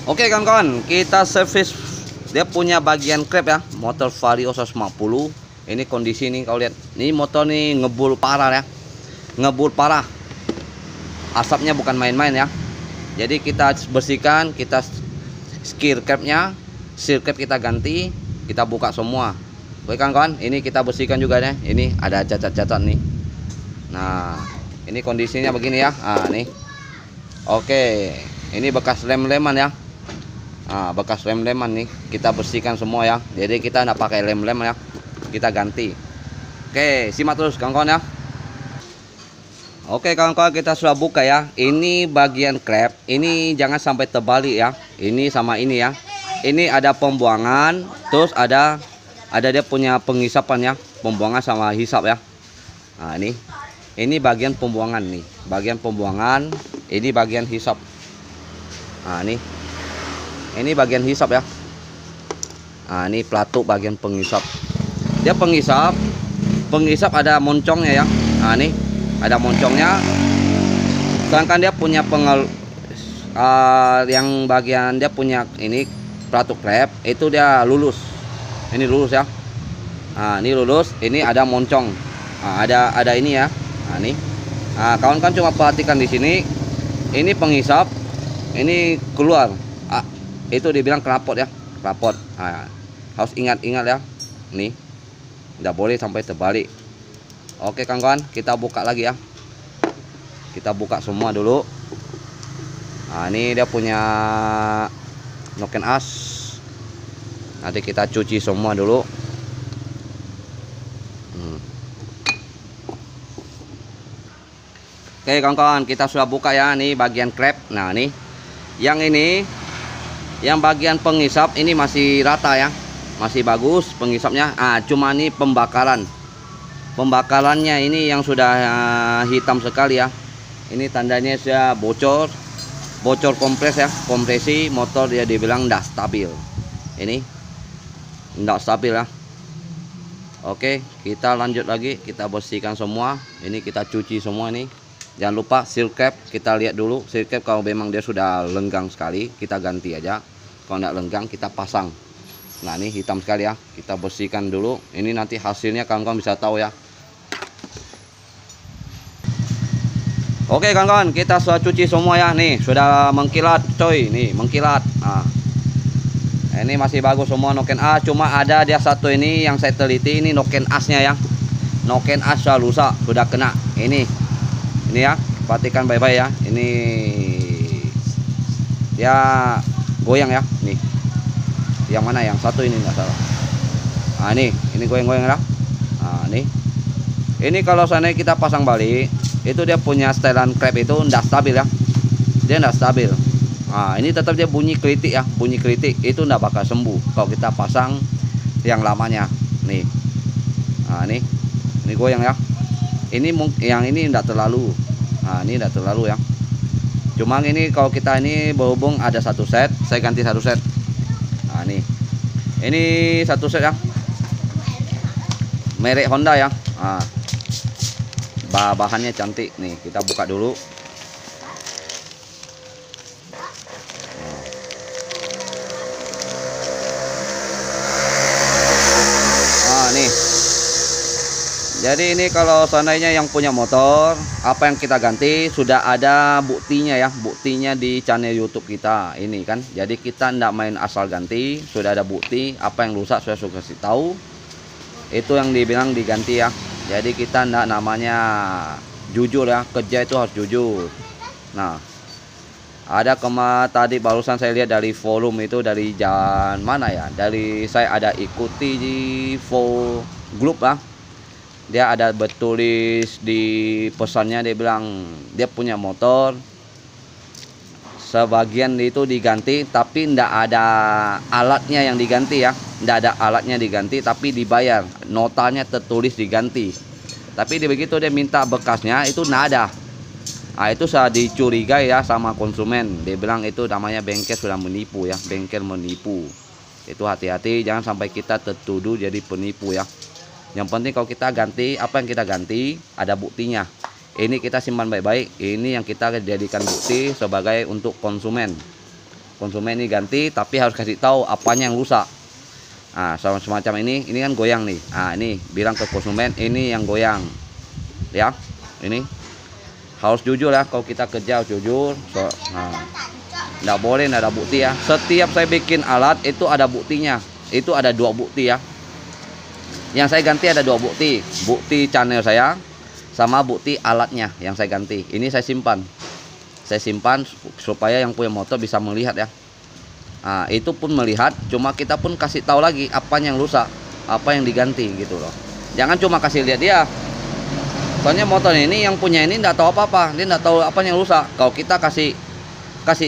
Oke kawan-kawan, kita servis dia punya bagian klep ya, motor Vario 150. Ini kondisi nih kau lihat. Ini motor nih ngebul parah ya. Ngebul parah. Asapnya bukan main-main ya. Jadi kita bersihkan, kita skir capnya, seal cap kita ganti, kita buka semua. Oke kawan-kawan, ini kita bersihkan juga ya. Ini ada cacat-cacat nih. Nah, ini kondisinya begini ya. Ah, nih. Oke, ini bekas lem-leman ya. Nah, bekas lem-leman nih kita bersihkan semua ya. Jadi kita nggak pakai lem-lem ya, kita ganti. Oke, simak terus kawan-kawan ya. Oke kawan-kawan, kita sudah buka ya. Ini bagian klep, ini jangan sampai terbalik ya. Ini sama ini ya. Ini ada pembuangan, terus ada dia punya penghisapan ya, pembuangan sama hisap ya. Nah, ini bagian pembuangan nih, bagian pembuangan, ini bagian hisap. Nah, ini bagian hisap ya. Nah, ini pelatuk bagian penghisap. Dia penghisap ada moncongnya ya. Nah, ini ada moncongnya. Sedangkan dia punya yang bagian dia punya ini pelatuk klep itu dia lulus. Ini lulus ya. Nah, ini lulus, ini ada moncong. Nah, ada ini ya. Nah, ini. Nah, kawan-kawan cuma perhatikan di sini. Ini penghisap, ini keluar. Itu dibilang knalpot ya, knalpot. Nah, harus ingat-ingat ya. Nih, tidak boleh sampai terbalik. Oke kawan-kawan, kita buka lagi ya. Kita buka semua dulu. Nah, ini dia punya noken as. Nanti kita cuci semua dulu. Oke kawan-kawan, kita sudah buka ya. Nih bagian klep. Nah, nih yang ini, yang bagian penghisap ini masih rata ya, masih bagus penghisapnya. Cuma nih pembakarannya ini yang sudah hitam sekali ya. Ini tandanya sudah bocor kompres ya, kompresi motor dia dibilang tidak stabil. Ini tidak stabil ya. Oke, kita lanjut lagi, kita bersihkan semua. Ini kita cuci semua nih. Jangan lupa seal cap, kita lihat dulu seal cap, kalau memang dia sudah lenggang sekali kita ganti aja. Kalau tidak lenggang kita pasang. Nah, ini hitam sekali ya, kita bersihkan dulu. Ini nanti hasilnya kawan-kawan bisa tahu ya. Oke kawan-kawan, kita sudah cuci semua ya. Nih sudah mengkilat coy, nih mengkilat. Nah, ini masih bagus semua noken as. Cuma ada dia satu ini yang saya teliti, ini noken asnya ya. Noken as sudah rusak, sudah kena. Ini ya, perhatikan baik-baik ya. Ini dia goyang ya. Nih, yang mana yang satu ini nggak salah. Nah, ini goyang-goyang ya. Nah, ini kalau seandainya kita pasang balik, itu dia punya setelan klep itu nggak stabil ya. Dia nggak stabil. Nah, ini tetap dia bunyi kritik ya, bunyi kritik. Itu nggak bakal sembuh kalau kita pasang yang lamanya. Nih, nah ini goyang ya. Ini yang ini enggak terlalu. Nah, ini enggak terlalu ya. Cuma ini kalau kita ini berhubung ada satu set, saya ganti satu set. Nah, ini satu set ya. Merek Honda ya. Nah, bahannya cantik nih. Kita buka dulu. Nah, nih. Jadi ini kalau seandainya yang punya motor, apa yang kita ganti sudah ada buktinya ya, buktinya di channel YouTube kita ini kan. Jadi kita ndak main asal ganti, sudah ada bukti. Apa yang rusak saya sudah kasih tahu. Itu yang dibilang diganti ya. Jadi kita ndak namanya jujur ya, kerja itu harus jujur. Nah, ada tadi barusan saya lihat dari forum itu, dari jalan mana ya? Dari saya ada ikuti di grup lah. Dia ada bertulis di pesannya, dia bilang dia punya motor sebagian itu diganti tapi ndak ada alatnya yang diganti ya, ndak ada alatnya diganti tapi dibayar, notanya tertulis diganti, tapi begitu dia minta bekasnya itu ndak ada. Nah, itu sudah dicurigai ya sama konsumen. Dia bilang itu namanya bengkel sudah menipu ya, bengkel menipu. Itu hati-hati, jangan sampai kita tertuduh jadi penipu ya. Yang penting kalau kita ganti, apa yang kita ganti ada buktinya. Ini kita simpan baik-baik. Ini yang kita jadikan bukti sebagai untuk konsumen. konsumen ini ganti, tapi harus kasih tahu apanya yang rusak. Nah, semacam ini kan goyang nih. Nah, ini bilang ke konsumen ini yang goyang. Ya, ini harus jujur ya, kalau kita kerja harus jujur. Nggak boleh nggak ada bukti ya. Setiap saya bikin alat itu ada buktinya. Itu ada 2 bukti ya. Yang saya ganti ada 2 bukti. Bukti channel saya sama bukti alatnya yang saya ganti. Ini saya simpan. Saya simpan supaya yang punya motor bisa melihat ya. Nah, itu pun melihat, cuma kita pun kasih tahu lagi apa yang rusak, apa yang diganti gitu loh. Jangan cuma kasih lihat dia. Soalnya motor ini yang punya ini nggak tahu apa-apa, dia nggak tahu apa yang rusak. Kalau kita kasih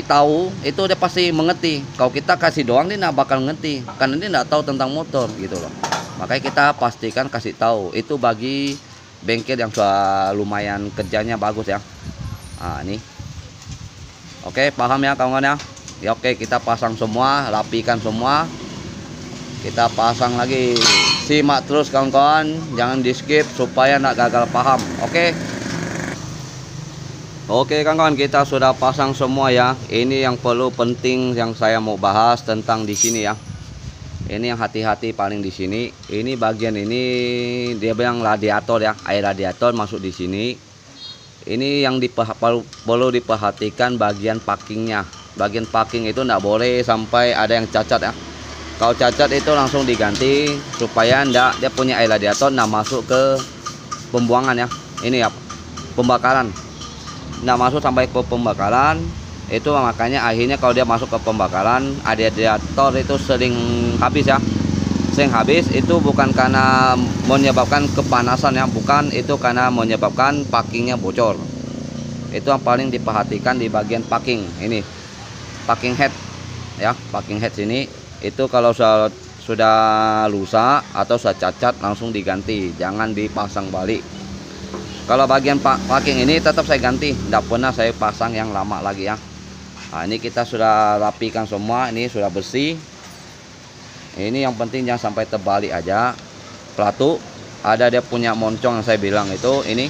tahu, itu dia pasti mengerti. Kalau kita kasih doang, dia nggak bakal ngerti, karena dia nggak tahu tentang motor gitu loh. Makanya kita pastikan kasih tahu. Itu bagi bengkel yang sudah lumayan kerjanya bagus ya. Nah, ini. Oke, paham ya kawan-kawan ya? Ya oke, kita pasang semua, rapikan semua. Kita pasang lagi. Simak terus kawan-kawan, jangan di skip supaya nggak gagal paham. Oke. Oke kawan-kawan, kita sudah pasang semua ya. Ini yang perlu penting yang saya mau bahas tentang di sini ya. Ini yang hati-hati paling di sini. Ini bagian ini dia bilang radiator ya, air radiator masuk di sini. Ini yang perlu diperhatikan bagian packingnya. Bagian packing itu enggak boleh sampai ada yang cacat ya. Kalau cacat itu langsung diganti supaya enggak dia punya air radiator enggak masuk ke pembuangan ya. Ini ya, pembakaran. Enggak masuk sampai ke pembakaran. Itu makanya akhirnya kalau dia masuk ke pembakaran, air radiator itu sering habis ya. Sering habis itu bukan karena menyebabkan kepanasan ya, bukan, itu karena menyebabkan packingnya bocor. Itu yang paling diperhatikan di bagian packing ini. Packing head ya, packing head sini itu kalau sudah rusak atau sudah cacat langsung diganti, jangan dipasang balik. Kalau bagian packing ini tetap saya ganti, tidak pernah saya pasang yang lama lagi ya. Nah, ini kita sudah rapikan semua, ini sudah bersih. Ini yang penting jangan sampai terbalik aja. Pelatu ada dia punya moncong yang saya bilang itu ini.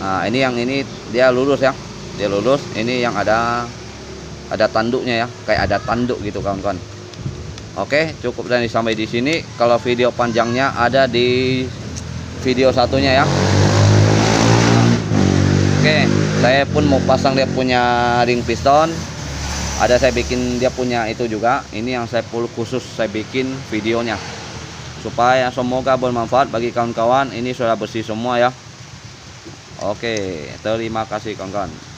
Nah, ini yang ini dia lurus ya, dia lurus. Ini yang ada tanduknya ya, kayak ada tanduk gitu kawan-kawan. Oke, cukup dan sampai di sini. Kalau video panjangnya ada di video satunya ya. Oke, saya pun mau pasang dia punya ring piston. Ada saya bikin dia punya itu juga. Ini yang saya khusus saya bikin videonya supaya semoga bermanfaat bagi kawan-kawan. Ini sudah bersih semua ya. Oke, terima kasih kawan-kawan.